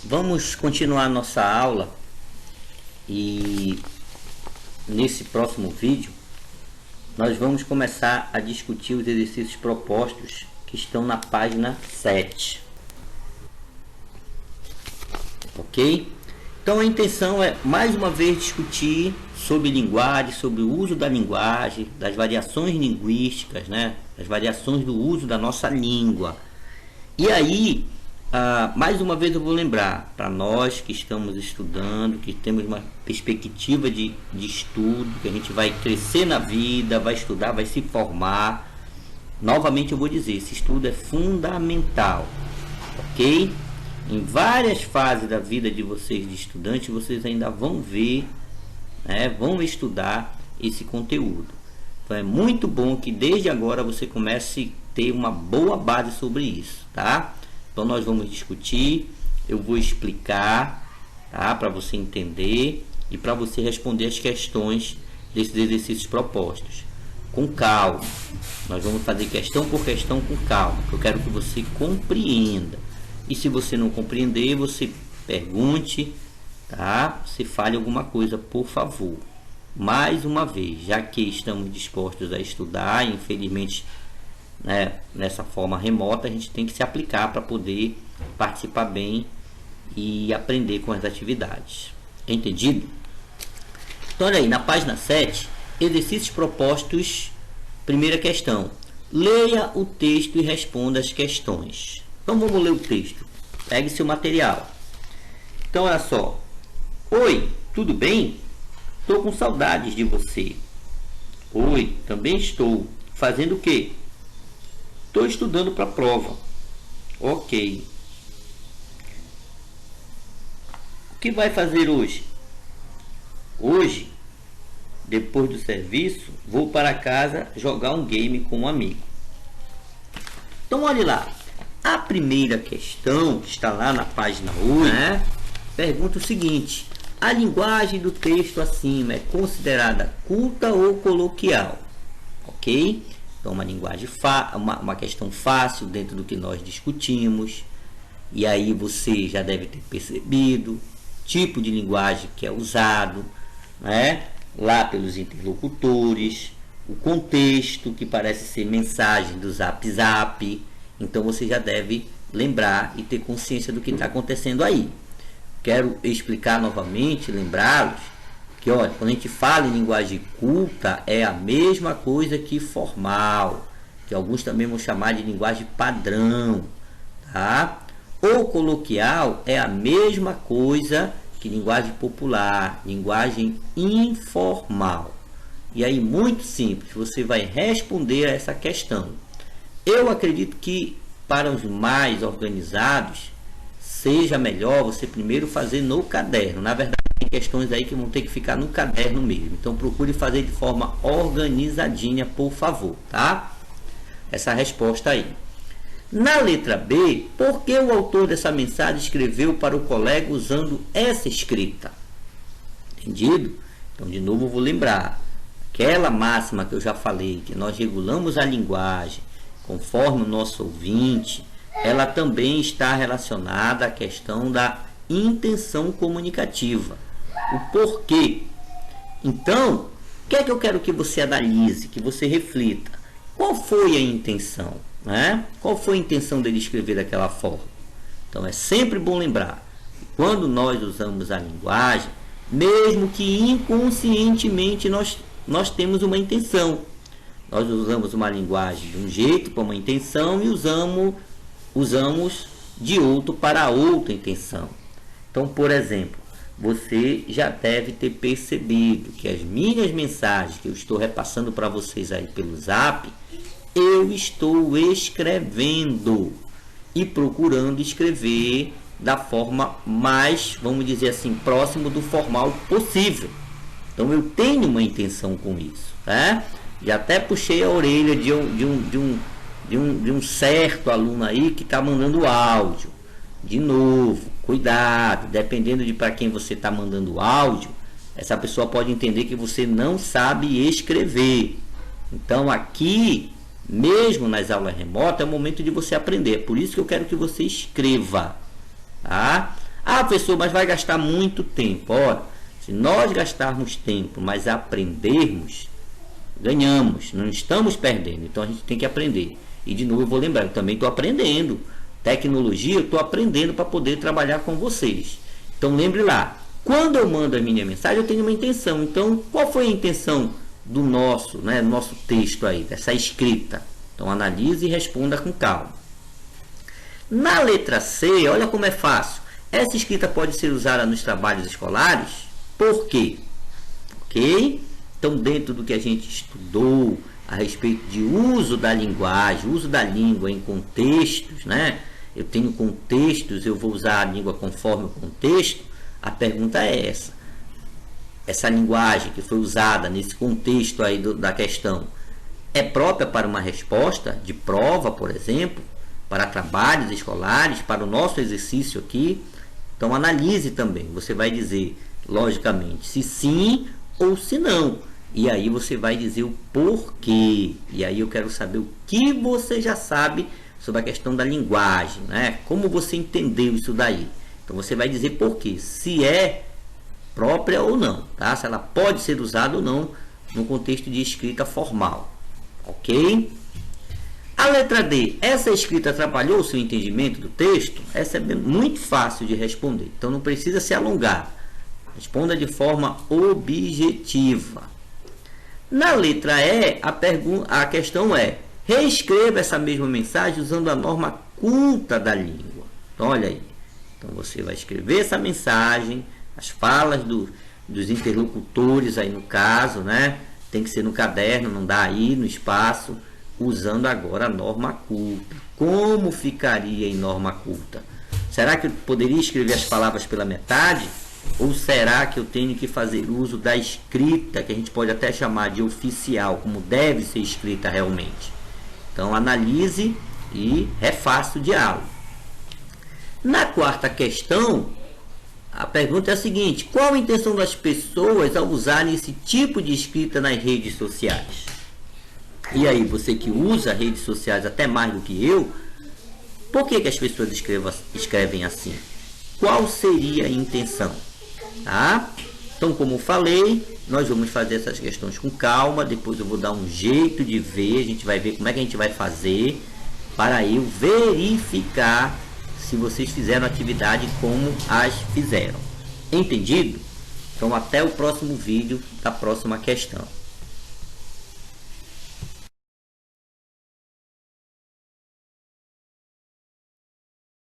Vamos continuar nossa aula e nesse próximo vídeo nós vamos começar a discutir os exercícios propostos que estão na página 7. Ok? Então a intenção é mais uma vez discutir sobre linguagem, sobre o uso da linguagem, das variações linguísticas, né? As variações do uso da nossa língua. E aí, mais uma vez eu vou lembrar, para nós que estamos estudando, que temos uma perspectiva de estudo, que a gente vai crescer na vida, vai estudar, vai se formar. Novamente eu vou dizer, esse estudo é fundamental, ok? Em várias fases da vida de vocês de estudante, vocês ainda vão ver, né, vão estudar esse conteúdo. Então é muito bom que desde agora você comece a ter uma boa base sobre isso, tá? Então nós vamos discutir, eu vou explicar, tá, para você entender e para você responder as questões desses exercícios propostos. Com calma. Nós vamos fazer questão por questão com calma, porque eu quero que você compreenda. E se você não compreender, você pergunte, tá? Você fale alguma coisa, por favor. Mais uma vez, já que estamos dispostos a estudar, infelizmente, né, nessa forma remota, a gente tem que se aplicar para poder participar bem e aprender com as atividades. Entendido? Então, olha aí, na página 7, exercícios propostos, primeira questão. Leia o texto e responda as questões. Então vamos ler o texto. Pegue seu material. Então olha só. Oi, tudo bem? Estou com saudades de você. Oi, também estou. Fazendo o quê? Estou estudando para a prova. Ok. O que vai fazer hoje? Hoje, depois do serviço, vou para casa jogar um game com um amigo. Então olhe lá. A primeira questão, que está lá na página 8, né, pergunta o seguinte: a linguagem do texto acima é considerada culta ou coloquial? Ok? Então, uma linguagem uma questão fácil dentro do que nós discutimos. E aí você já deve ter percebido o tipo de linguagem que é usado, né, lá pelos interlocutores, o contexto, que parece ser mensagem do Zap Zap. Então você já deve lembrar e ter consciência do que está acontecendo aí. Quero explicar novamente, lembrá-los que, olha, quando a gente fala em linguagem culta, é a mesma coisa que formal, que alguns também vão chamar de linguagem padrão, tá? Ou coloquial é a mesma coisa que linguagem popular, linguagem informal. E aí, muito simples, você vai responder a essa questão. Eu acredito que para os mais organizados seja melhor você primeiro fazer no caderno. Na verdade, tem questões aí que vão ter que ficar no caderno mesmo. Então procure fazer de forma organizadinha, por favor, tá? Essa resposta aí. Na letra B, por que o autor dessa mensagem escreveu para o colega usando essa escrita? Entendido? Então, de novo, eu vou lembrar. Aquela máxima que eu já falei, que nós regulamos a linguagem conforme o nosso ouvinte, ela também está relacionada à questão da intenção comunicativa. O porquê. Então, o que é que eu quero que você analise, que você reflita? Qual foi a intenção? Né? Qual foi a intenção dele escrever daquela forma? Então, é sempre bom lembrar que quando nós usamos a linguagem, mesmo que inconscientemente nós temos uma intenção. Nós usamos uma linguagem de um jeito para uma intenção e usamos de outro para outra intenção. Então, por exemplo, você já deve ter percebido que as minhas mensagens que eu estou repassando para vocês aí pelo Zap, eu estou escrevendo e procurando escrever da forma mais, vamos dizer assim, próximo do formal possível. Então, eu tenho uma intenção com isso, né? Já até puxei a orelha de um certo aluno aí que está mandando áudio. De novo, cuidado, dependendo de para quem você está mandando áudio, essa pessoa pode entender que você não sabe escrever. Então aqui, mesmo nas aulas remotas, é o momento de você aprender. É por isso que eu quero que você escreva. Tá? Ah, professor, mas vai gastar muito tempo. Ora, se nós gastarmos tempo, mas aprendermos, ganhamos, não estamos perdendo. Então a gente tem que aprender. E de novo eu vou lembrar, eu também estou aprendendo. Tecnologia, eu estou aprendendo para poder trabalhar com vocês. Então lembre lá, quando eu mando a minha mensagem, eu tenho uma intenção. Então, qual foi a intenção do nosso texto aí, dessa escrita? Então analise e responda com calma. Na letra C, olha como é fácil. Essa escrita pode ser usada nos trabalhos escolares. Por quê? Ok? Então, dentro do que a gente estudou a respeito de uso da linguagem, uso da língua em contextos, né? Eu tenho contextos, eu vou usar a língua conforme o contexto. A pergunta é essa. Essa linguagem que foi usada nesse contexto aí da questão é própria para uma resposta de prova, por exemplo, para trabalhos escolares, para o nosso exercício aqui? Então analise também. Você vai dizer, logicamente, se sim ou se não. E aí você vai dizer o porquê. E aí eu quero saber o que você já sabe sobre a questão da linguagem, né? Como você entendeu isso daí. Então você vai dizer porquê, se é própria ou não, tá? Se ela pode ser usada ou não no contexto de escrita formal, ok? A letra D, essa escrita atrapalhou o seu entendimento do texto? Essa é muito fácil de responder, então não precisa se alongar. Responda de forma objetiva. Na letra E, a questão é: reescreva essa mesma mensagem usando a norma culta da língua. Então, olha aí. Então, você vai escrever essa mensagem, as falas dos interlocutores aí no caso, né? Tem que ser no caderno, não dá aí no espaço, usando agora a norma culta. Como ficaria em norma culta? Será que eu poderia escrever as palavras pela metade? Ou será que eu tenho que fazer uso da escrita, que a gente pode até chamar de oficial, como deve ser escrita realmente? Então analise e refaça o diálogo. Na quarta questão, a pergunta é a seguinte: qual a intenção das pessoas ao usarem esse tipo de escrita nas redes sociais? E aí, você que usa redes sociais até mais do que eu, por que as pessoas escrevem assim? Qual seria a intenção? Tá? Então, como eu falei, nós vamos fazer essas questões com calma. Depois eu vou dar um jeito de ver. A gente vai ver como é que a gente vai fazer para eu verificar se vocês fizeram a atividade como as fizeram. Entendido? Então, até o próximo vídeo da próxima questão.